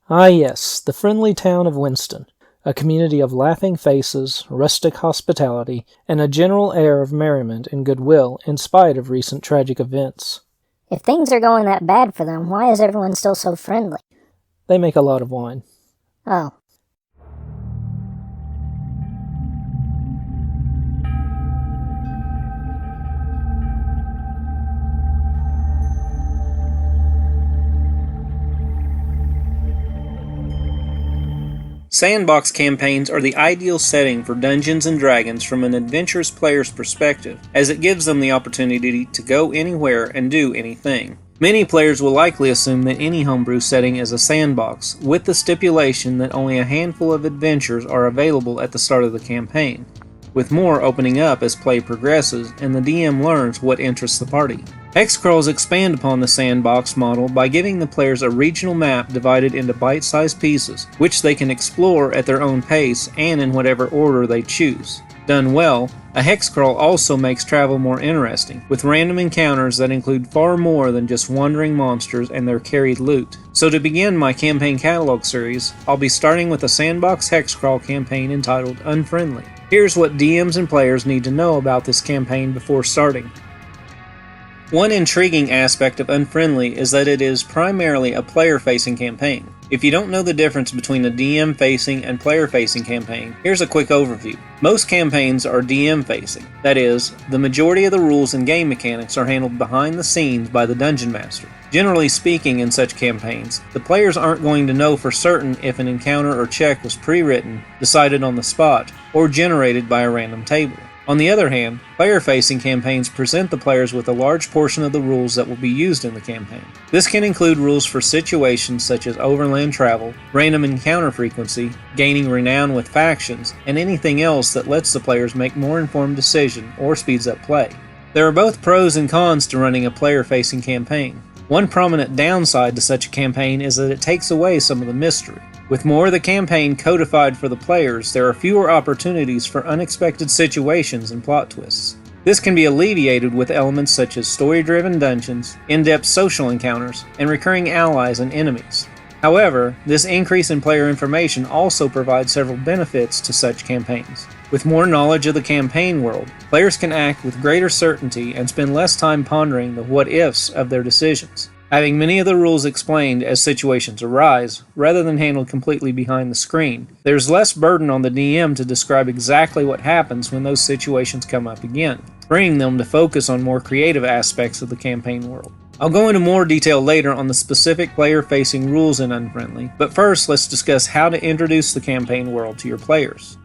Ah yes, the friendly town of Winston, a community of laughing faces, rustic hospitality, and a general air of merriment and goodwill in spite of recent tragic events. If things are going that bad for them, why is everyone still so friendly? They make a lot of wine. Oh. Sandbox campaigns are the ideal setting for Dungeons & Dragons from an adventurous player's perspective, as it gives them the opportunity to go anywhere and do anything. Many players will likely assume that any homebrew setting is a sandbox, with the stipulation that only a handful of adventures are available at the start of the campaign, with more opening up as play progresses and the DM learns what interests the party. Hex crawls expand upon the sandbox model by giving the players a regional map divided into bite-sized pieces, which they can explore at their own pace and in whatever order they choose. Done well, a hex crawl also makes travel more interesting, with random encounters that include far more than just wandering monsters and their carried loot. So to begin my campaign catalog series, I'll be starting with a sandbox hex crawl campaign entitled Unfriendly. Here's what DMs and players need to know about this campaign before starting. One intriguing aspect of Unfriendly is that it is primarily a player-facing campaign. If you don't know the difference between a DM-facing and player-facing campaign, here's a quick overview. Most campaigns are DM-facing. That is, the majority of the rules and game mechanics are handled behind the scenes by the Dungeon Master. Generally speaking, in such campaigns, the players aren't going to know for certain if an encounter or check was pre-written, decided on the spot, or generated by a random table. On the other hand, player-facing campaigns present the players with a large portion of the rules that will be used in the campaign. This can include rules for situations such as overland travel, random encounter frequency, gaining renown with factions, and anything else that lets the players make more informed decisions or speeds up play. There are both pros and cons to running a player-facing campaign. One prominent downside to such a campaign is that it takes away some of the mystery. With more of the campaign codified for the players, there are fewer opportunities for unexpected situations and plot twists. This can be alleviated with elements such as story-driven dungeons, in-depth social encounters, and recurring allies and enemies. However, this increase in player information also provides several benefits to such campaigns. With more knowledge of the campaign world, players can act with greater certainty and spend less time pondering the what-ifs of their decisions. Having many of the rules explained as situations arise, rather than handled completely behind the screen, there's less burden on the DM to describe exactly what happens when those situations come up again, freeing them to focus on more creative aspects of the campaign world. I'll go into more detail later on the specific player-facing rules in Unfriendly, but first let's discuss how to introduce the campaign world to your players.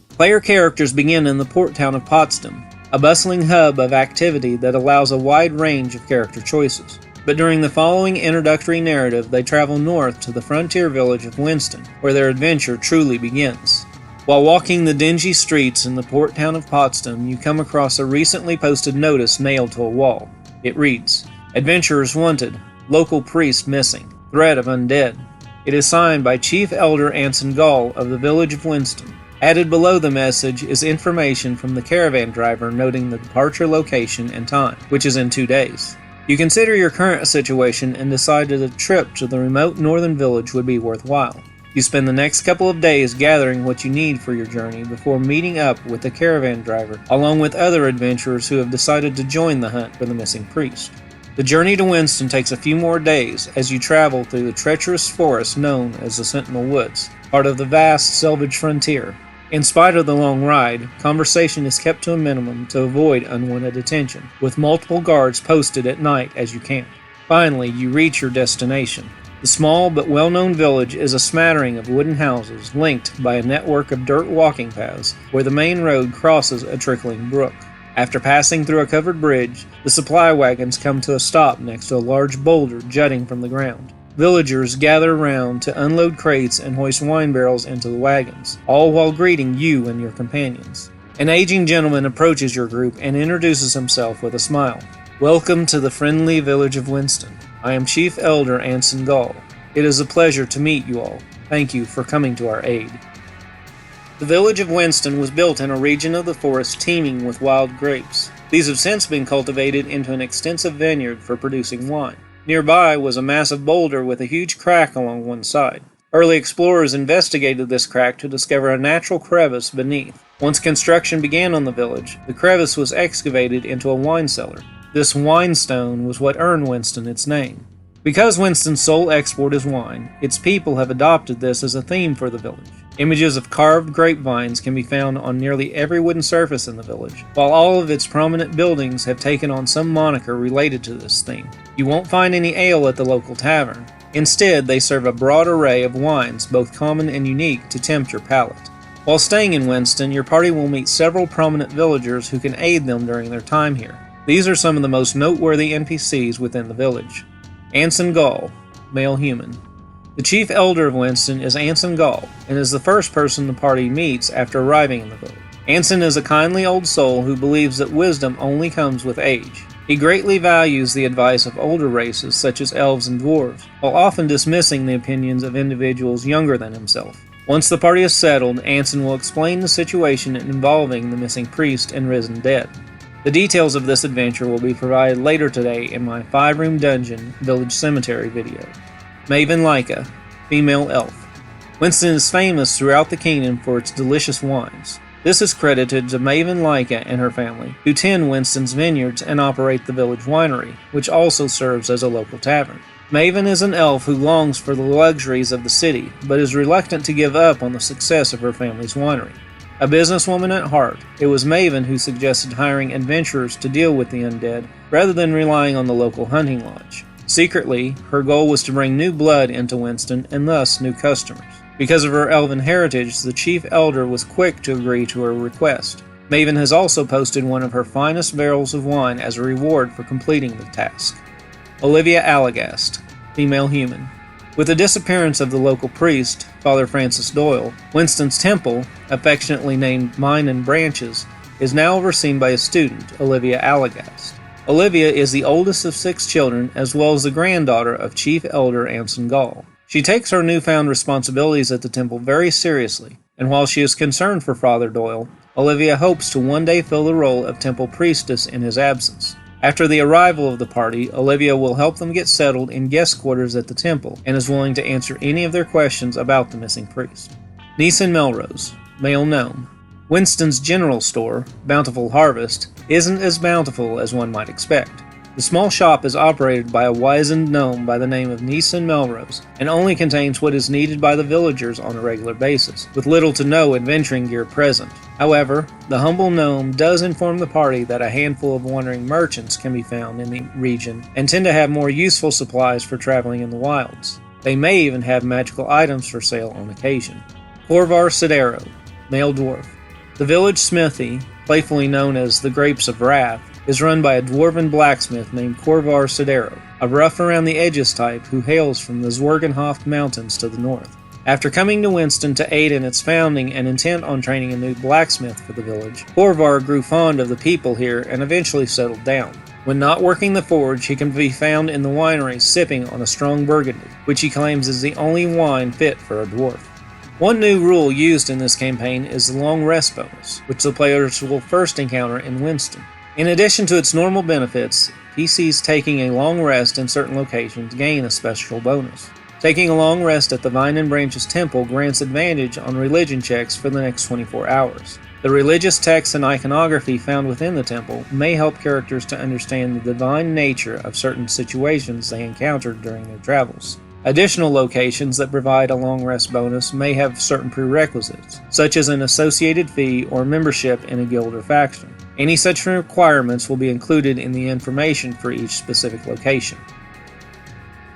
Player characters begin in the port town of Potsdam, a bustling hub of activity that allows a wide range of character choices. But during the following introductory narrative, they travel north to the frontier village of Winston, where their adventure truly begins. While walking the dingy streets in the port town of Potsdam, you come across a recently posted notice nailed to a wall. It reads, "Adventurers wanted, local priest missing, threat of undead." It is signed by Chief Elder Anson Gall of the village of Winston. Added below the message is information from the caravan driver noting the departure location and time, which is in 2 days. You consider your current situation and decide that a trip to the remote northern village would be worthwhile. You spend the next couple of days gathering what you need for your journey before meeting up with the caravan driver, along with other adventurers who have decided to join the hunt for the missing priest. The journey to Winston takes a few more days as you travel through the treacherous forest known as the Sentinel Woods, part of the vast Selvage frontier. In spite of the long ride, conversation is kept to a minimum to avoid unwanted attention, with multiple guards posted at night as you camp. Finally, you reach your destination. The small but well-known village is a smattering of wooden houses linked by a network of dirt walking paths where the main road crosses a trickling brook. After passing through a covered bridge, the supply wagons come to a stop next to a large boulder jutting from the ground. Villagers gather around to unload crates and hoist wine barrels into the wagons, all while greeting you and your companions. An aging gentleman approaches your group and introduces himself with a smile. "Welcome to the friendly village of Winston. I am Chief Elder Anson Gall. It is a pleasure to meet you all. Thank you for coming to our aid." The village of Winston was built in a region of the forest teeming with wild grapes. These have since been cultivated into an extensive vineyard for producing wine. Nearby was a massive boulder with a huge crack along one side. Early explorers investigated this crack to discover a natural crevice beneath. Once construction began on the village, the crevice was excavated into a wine cellar. This wine stone was what earned Winston its name. Because Winston's sole export is wine, its people have adopted this as a theme for the village. Images of carved grapevines can be found on nearly every wooden surface in the village, while all of its prominent buildings have taken on some moniker related to this theme. You won't find any ale at the local tavern. Instead, they serve a broad array of wines, both common and unique, to tempt your palate. While staying in Winston, your party will meet several prominent villagers who can aid them during their time here. These are some of the most noteworthy NPCs within the village. Anson Gall, male human. The chief elder of Winston is Anson Gall, and is the first person the party meets after arriving in the village. Anson is a kindly old soul who believes that wisdom only comes with age. He greatly values the advice of older races such as elves and dwarves, while often dismissing the opinions of individuals younger than himself. Once the party is settled, Anson will explain the situation involving the missing priest and risen dead. The details of this adventure will be provided later today in my 5-room dungeon village cemetery video. Maven Lyca, female elf. Winston is famous throughout the kingdom for its delicious wines. This is credited to Maven Lyca and her family, who tend Winston's vineyards and operate the village winery, which also serves as a local tavern. Maven is an elf who longs for the luxuries of the city, but is reluctant to give up on the success of her family's winery. A businesswoman at heart, it was Maven who suggested hiring adventurers to deal with the undead, rather than relying on the local hunting lodge. Secretly, her goal was to bring new blood into Winston, and thus new customers. Because of her elven heritage, the chief elder was quick to agree to her request. Maven has also posted one of her finest barrels of wine as a reward for completing the task. Olivia Allagast, female human. With the disappearance of the local priest, Father Francis Doyle, Winston's temple, affectionately named Mine and Branches, is now overseen by a student, Olivia Allagast. Olivia is the oldest of 6 children, as well as the granddaughter of Chief Elder Anson Gall. She takes her newfound responsibilities at the temple very seriously, and while she is concerned for Father Doyle, Olivia hopes to one day fill the role of temple priestess in his absence. After the arrival of the party, Olivia will help them get settled in guest quarters at the temple, and is willing to answer any of their questions about the missing priest. Neeson Melrose, male gnome. Winston's general store, Bountiful Harvest, isn't as bountiful as one might expect. The small shop is operated by a wizened gnome by the name of Neeson Melrose, and only contains what is needed by the villagers on a regular basis, with little to no adventuring gear present. However, the humble gnome does inform the party that a handful of wandering merchants can be found in the region, and tend to have more useful supplies for traveling in the wilds. They may even have magical items for sale on occasion. Corvar Sidero, male dwarf. The village smithy, playfully known as the Grapes of Wrath, is run by a dwarven blacksmith named Corvar Sidero, a rough-around-the-edges type who hails from the Zwergenhof Mountains to the north. After coming to Winston to aid in its founding and intent on training a new blacksmith for the village, Corvar grew fond of the people here and eventually settled down. When not working the forge, he can be found in the winery sipping on a strong burgundy, which he claims is the only wine fit for a dwarf. One new rule used in this campaign is the long rest bonus, which the players will first encounter in Winston. In addition to its normal benefits, PCs taking a long rest in certain locations gain a special bonus. Taking a long rest at the Vine and Branches Temple grants advantage on religion checks for the next 24 hours. The religious texts and iconography found within the temple may help characters to understand the divine nature of certain situations they encountered during their travels. Additional locations that provide a long rest bonus may have certain prerequisites, such as an associated fee or membership in a guild or faction. Any such requirements will be included in the information for each specific location.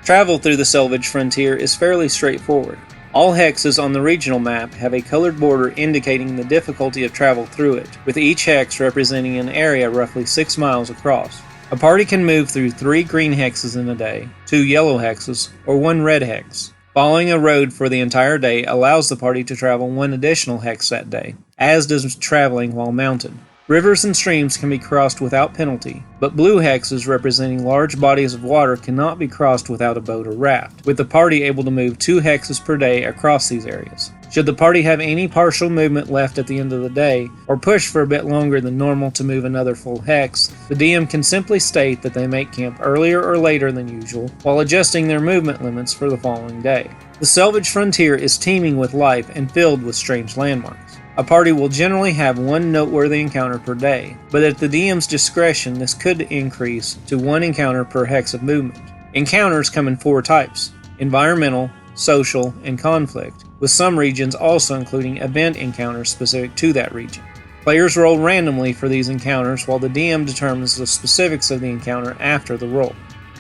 Travel through the Selvage Frontier is fairly straightforward. All hexes on the regional map have a colored border indicating the difficulty of travel through it, with each hex representing an area roughly 6 miles across. A party can move through 3 green hexes in a day, 2 yellow hexes, or 1 red hex. Following a road for the entire day allows the party to travel 1 additional hex that day, as does traveling while mounted. Rivers and streams can be crossed without penalty, but blue hexes representing large bodies of water cannot be crossed without a boat or raft, with the party able to move 2 hexes per day across these areas. Should the party have any partial movement left at the end of the day, or push for a bit longer than normal to move another full hex, the DM can simply state that they make camp earlier or later than usual, while adjusting their movement limits for the following day. The Selvage Frontier is teeming with life and filled with strange landmarks. A party will generally have 1 noteworthy encounter per day, but at the DM's discretion this could increase to 1 encounter per hex of movement. Encounters come in 4 types: environmental, social, and conflict, with some regions also including event encounters specific to that region. Players roll randomly for these encounters while the DM determines the specifics of the encounter after the roll.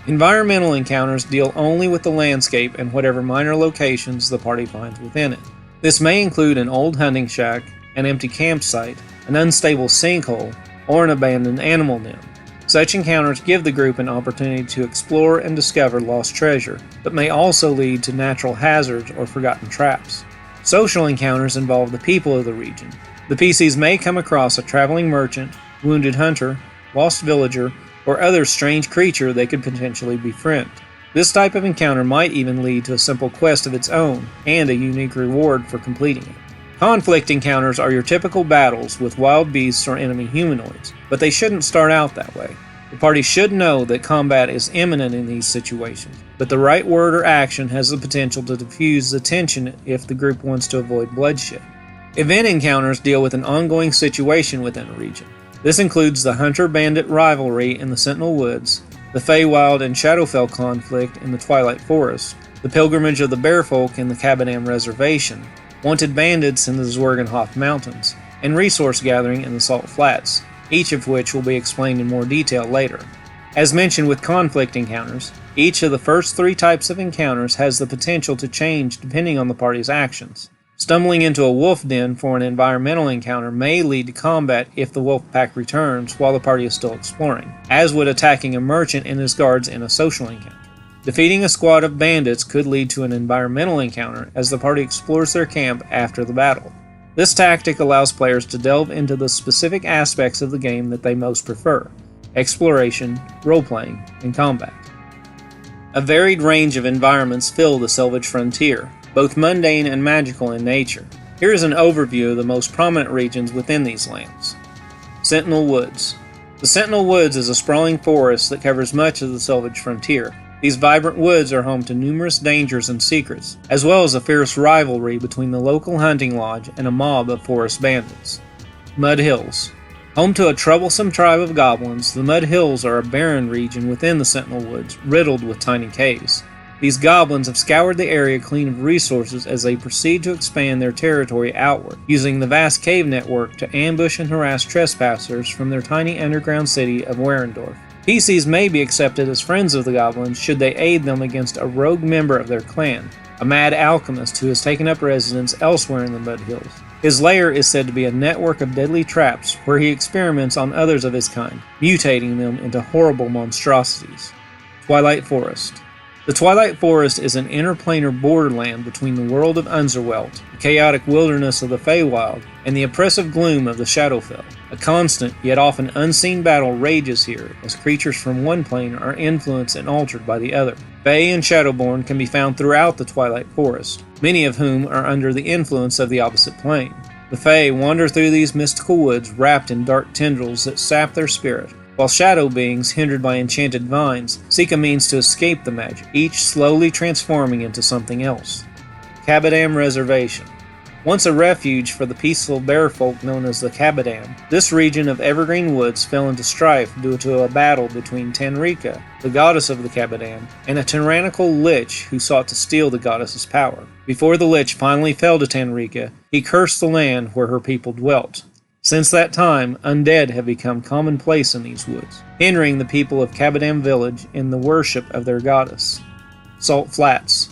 Environmental encounters deal only with the landscape and whatever minor locations the party finds within it. This may include an old hunting shack, an empty campsite, an unstable sinkhole, or an abandoned animal den. Such encounters give the group an opportunity to explore and discover lost treasure, but may also lead to natural hazards or forgotten traps. Social encounters involve the people of the region. The PCs may come across a traveling merchant, wounded hunter, lost villager, or other strange creature they could potentially befriend. This type of encounter might even lead to a simple quest of its own, and a unique reward for completing it. Conflict encounters are your typical battles with wild beasts or enemy humanoids, but they shouldn't start out that way. The party should know that combat is imminent in these situations, but the right word or action has the potential to diffuse the tension if the group wants to avoid bloodshed. Event encounters deal with an ongoing situation within a region. This includes the hunter-bandit rivalry in the Sentinel Woods, the Feywild and Shadowfell conflict in the Twilight Forest, the pilgrimage of the Bearfolk in the Cabadam Reservation, wanted bandits in the Zwergenhof Mountains, and resource gathering in the Salt Flats, each of which will be explained in more detail later. As mentioned with conflict encounters, each of the first 3 types of encounters has the potential to change depending on the party's actions. Stumbling into a wolf den for an environmental encounter may lead to combat if the wolf pack returns while the party is still exploring, as would attacking a merchant and his guards in a social encounter. Defeating a squad of bandits could lead to an environmental encounter as the party explores their camp after the battle. This tactic allows players to delve into the specific aspects of the game that they most prefer: exploration, role-playing, and combat. A varied range of environments fill the Selvage Frontier, both mundane and magical in nature. Here is an overview of the most prominent regions within these lands. Sentinel Woods. The Sentinel Woods is a sprawling forest that covers much of the Selvage Frontier. These vibrant woods are home to numerous dangers and secrets, as well as a fierce rivalry between the local hunting lodge and a mob of forest bandits. Mud Hills. Home to a troublesome tribe of goblins, the Mud Hills are a barren region within the Sentinel Woods, riddled with tiny caves. These goblins have scoured the area clean of resources as they proceed to expand their territory outward, using the vast cave network to ambush and harass trespassers from their tiny underground city of Werendorf. PCs may be accepted as friends of the goblins should they aid them against a rogue member of their clan, a mad alchemist who has taken up residence elsewhere in the Mud Hills. His lair is said to be a network of deadly traps where he experiments on others of his kind, mutating them into horrible monstrosities. Twilight Forest. The Twilight Forest is an interplanar borderland between the world of Unserwelt, the chaotic wilderness of the Feywild, and the oppressive gloom of the Shadowfell. A constant, yet often unseen battle rages here, as creatures from one plane are influenced and altered by the other. Fey and Shadowborn can be found throughout the Twilight Forest, many of whom are under the influence of the opposite plane. The Fey wander through these mystical woods wrapped in dark tendrils that sap their spirit, while shadow beings, hindered by enchanted vines, seek a means to escape the magic, each slowly transforming into something else. Cabadam Reservation. Once a refuge for the peaceful bearfolk known as the Cabadam, this region of evergreen woods fell into strife due to a battle between Tanrika, the goddess of the Cabadam, and a tyrannical lich who sought to steal the goddess's power. Before the lich finally fell to Tanrika, he cursed the land where her people dwelt. Since that time, undead have become commonplace in these woods, hindering the people of Cabadam Village in the worship of their goddess. Salt Flats.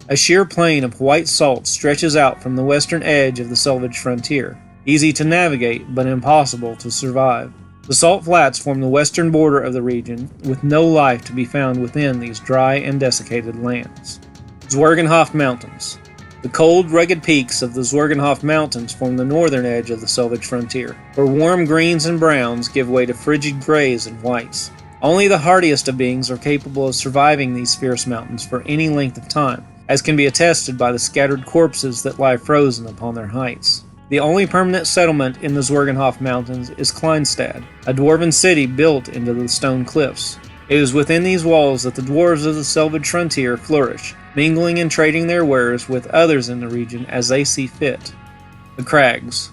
A sheer plain of white salt stretches out from the western edge of the Selvage Frontier, easy to navigate but impossible to survive. The Salt Flats form the western border of the region, with no life to be found within these dry and desiccated lands. Zwergenhof Mountains. The cold, rugged peaks of the Zwergenhof Mountains form the northern edge of the Selvage frontier, where warm greens and browns give way to frigid grays and whites. Only the hardiest of beings are capable of surviving these fierce mountains for any length of time, as can be attested by the scattered corpses that lie frozen upon their heights. The only permanent settlement in the Zwergenhof Mountains is Kleinstad, a dwarven city built into the stone cliffs. It is within these walls that the dwarves of the Selvage frontier flourish, mingling and trading their wares with others in the region as they see fit. The Crags.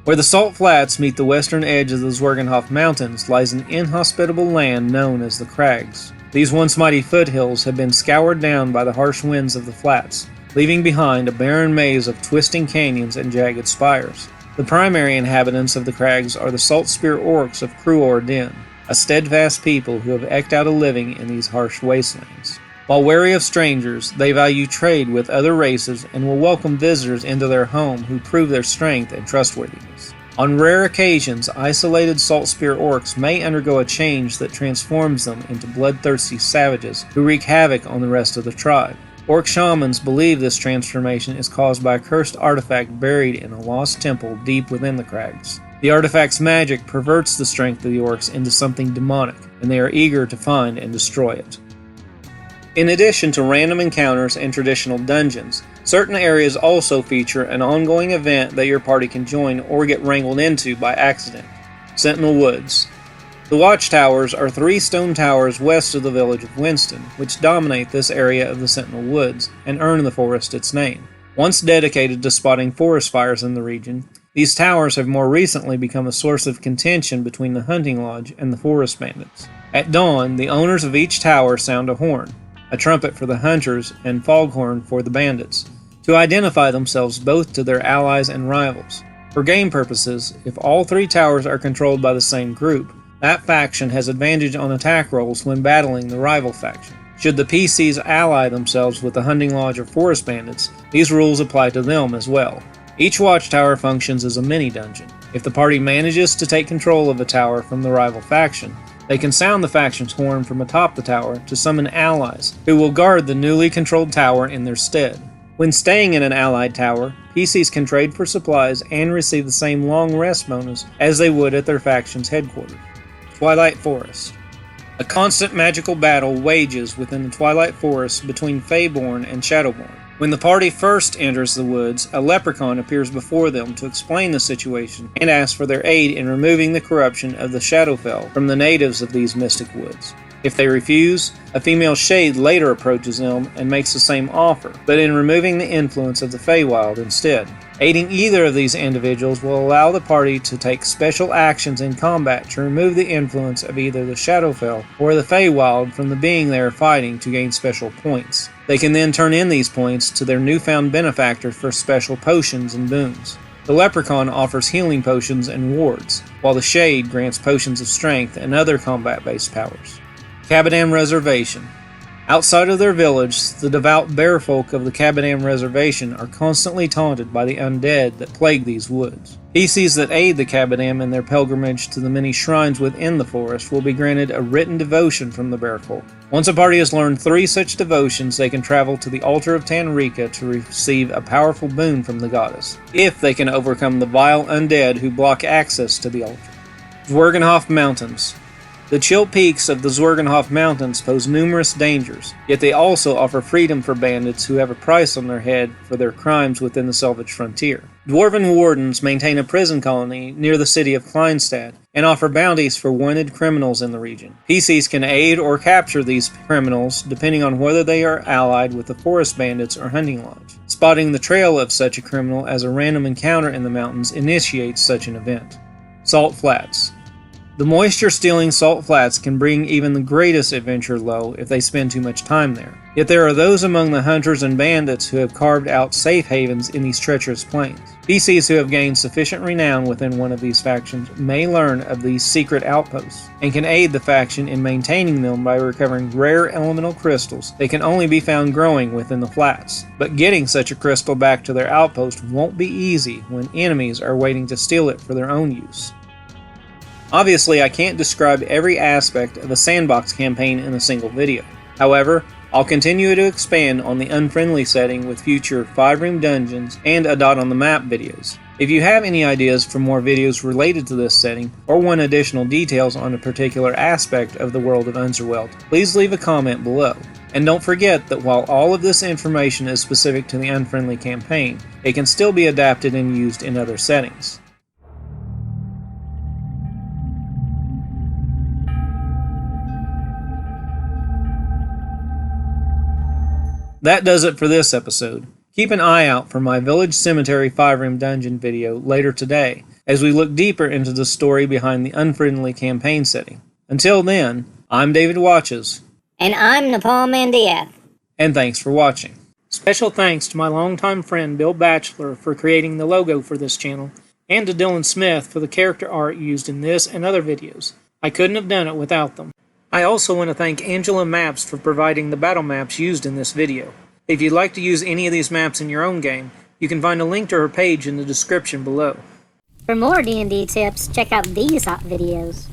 Where the Salt Flats meet the western edge of the Zwergenhof Mountains lies an inhospitable land known as the Crags. These once mighty foothills have been scoured down by the harsh winds of the flats, leaving behind a barren maze of twisting canyons and jagged spires. The primary inhabitants of the Crags are the Salt Spear Orcs of Cruor Den, a steadfast people who have eked out a living in these harsh wastelands. While wary of strangers, they value trade with other races and will welcome visitors into their home who prove their strength and trustworthiness. On rare occasions, isolated Salt Spear Orcs may undergo a change that transforms them into bloodthirsty savages who wreak havoc on the rest of the tribe. Orc shamans believe this transformation is caused by a cursed artifact buried in a lost temple deep within the Crags. The artifact's magic perverts the strength of the orcs into something demonic, and they are eager to find and destroy it. In addition to random encounters and traditional dungeons, certain areas also feature an ongoing event that your party can join or get wrangled into by accident. Sentinel Woods. The Watchtowers are 3 stone towers west of the village of Winston, which dominate this area of the Sentinel Woods and earn the forest its name. Once dedicated to spotting forest fires in the region, these towers have more recently become a source of contention between the hunting lodge and the forest bandits. At dawn, the owners of each tower sound a horn, a trumpet for the hunters and foghorn for the bandits, to identify themselves both to their allies and rivals. For game purposes, if all 3 towers are controlled by the same group, that faction has advantage on attack rolls when battling the rival faction. Should the PCs ally themselves with the hunting lodge or forest bandits, these rules apply to them as well. Each watchtower functions as a mini-dungeon. If the party manages to take control of a tower from the rival faction, they can sound the faction's horn from atop the tower to summon allies, who will guard the newly controlled tower in their stead. When staying in an allied tower, PCs can trade for supplies and receive the same long rest bonus as they would at their faction's headquarters. Twilight Forest. A constant magical battle wages within the Twilight Forest between Feyborn and Shadowborn. When the party first enters the woods, a leprechaun appears before them to explain the situation and ask for their aid in removing the corruption of the Shadowfell from the natives of these mystic woods. If they refuse, a female shade later approaches them and makes the same offer, but in removing the influence of the Feywild instead. Aiding either of these individuals will allow the party to take special actions in combat to remove the influence of either the Shadowfell or the Feywild from the being they are fighting to gain special points. They can then turn in these points to their newfound benefactor for special potions and boons. The Leprechaun offers healing potions and wards, while the Shade grants potions of strength and other combat-based powers. Cabadam Reservation. Outside of their village, the devout bearfolk of the Cabadam Reservation are constantly taunted by the undead that plague these woods. PCs that aid the Cabadam in their pilgrimage to the many shrines within the forest will be granted a written devotion from the bearfolk. Once a party has learned 3 such devotions, they can travel to the altar of Tanrika to receive a powerful boon from the goddess, if they can overcome the vile undead who block access to the altar. Zwergenhof Mountains. The chill peaks of the Zwergenhof Mountains pose numerous dangers, yet they also offer freedom for bandits who have a price on their head for their crimes within the Selvage frontier. Dwarven wardens maintain a prison colony near the city of Kleinstad and offer bounties for wanted criminals in the region. PCs can aid or capture these criminals depending on whether they are allied with the forest bandits or hunting lodge. Spotting the trail of such a criminal as a random encounter in the mountains initiates such an event. Salt Flats. The moisture-stealing Salt Flats can bring even the greatest adventurer low if they spend too much time there. Yet there are those among the hunters and bandits who have carved out safe havens in these treacherous plains. PCs who have gained sufficient renown within one of these factions may learn of these secret outposts, and can aid the faction in maintaining them by recovering rare elemental crystals that can only be found growing within the flats. But getting such a crystal back to their outpost won't be easy when enemies are waiting to steal it for their own use. Obviously, I can't describe every aspect of a Sandbox campaign in a single video. However, I'll continue to expand on the Unfriendly setting with future 5-room dungeons and a dot on the map videos. If you have any ideas for more videos related to this setting, or want additional details on a particular aspect of the world of Unserwelt, please leave a comment below. And don't forget that while all of this information is specific to the Unfriendly campaign, it can still be adapted and used in other settings. That does it for this episode. Keep an eye out for my Village Cemetery 5-room dungeon video later today, as we look deeper into the story behind the Unfriendly campaign setting. Until then, I'm David Watches. And I'm Nepal Mandiath. And thanks for watching. Special thanks to my longtime friend Bill Batchelor for creating the logo for this channel, and to Dylan Smith for the character art used in this and other videos. I couldn't have done it without them. I also want to thank Angela Maps for providing the battle maps used in this video. If you'd like to use any of these maps in your own game, you can find a link to her page in the description below. For more D&D tips, check out these hot videos.